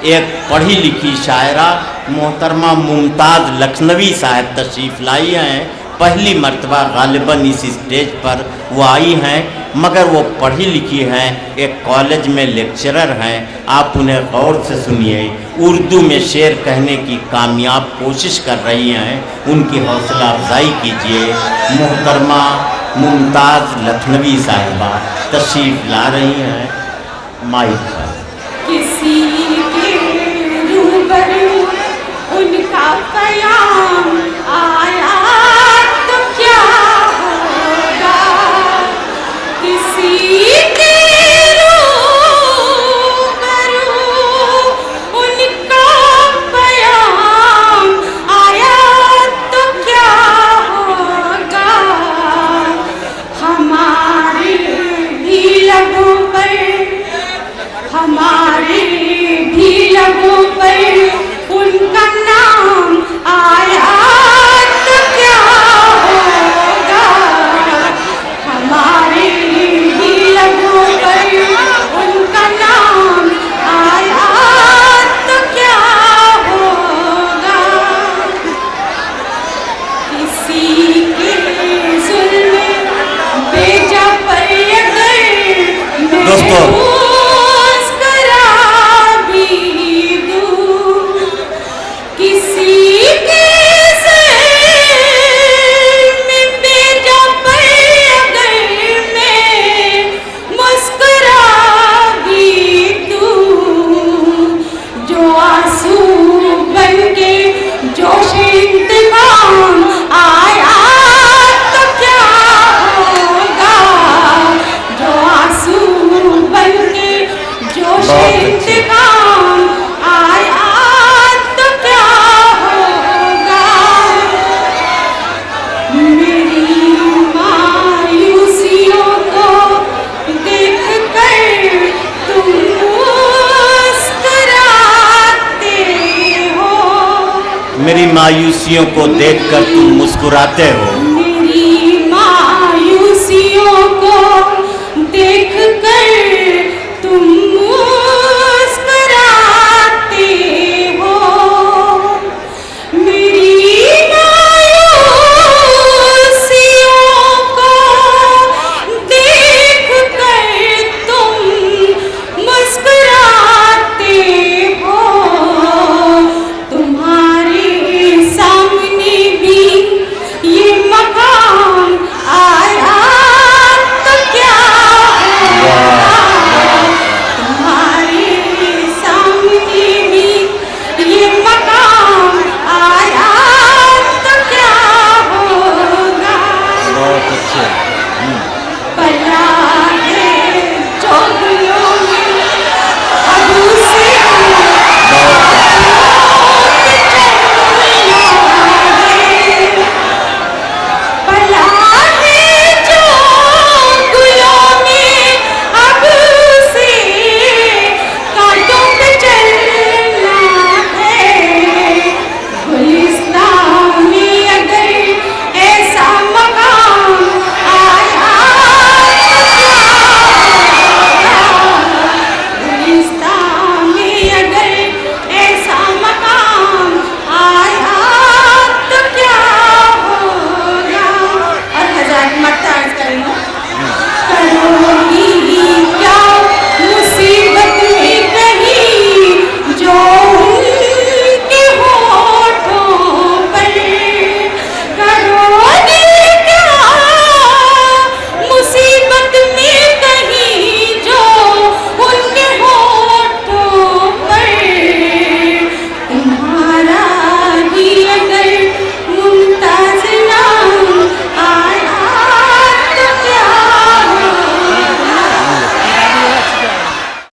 एक पढ़ी लिखी शायरा मोहतरमा मुमताज़ लखनवी साहब तशरीफ़ लाई हैं। पहली मर्तबा गालिबन इस स्टेज पर वो आई हैं, मगर वो पढ़ी लिखी हैं, एक कॉलेज में लेक्चरर हैं। आप उन्हें गौर से सुनिए। उर्दू में शेर कहने की कामयाब कोशिश कर रही हैं, उनकी हौसला अफजाई कीजिए। मोहतरमा मुमताज़ लखनवी साहिबा तशरीफ़ ला रही हैं माइक पर। किसी के रूबरू उनका कयाम आया तो क्या होगा, किसी के रूबरू उनका कयाम आया तो क्या होगा, हमारे भी लबों पर हमारे भी लबों पर उनका नाम आया तो क्या होगा, हमारे भी लबों पर उनका नाम आया तो क्या होगा, किसी के जुल्म बेजा पर अगर दोस्तों मेरी मायूसियों को देखकर तुम मुस्कुराते हो।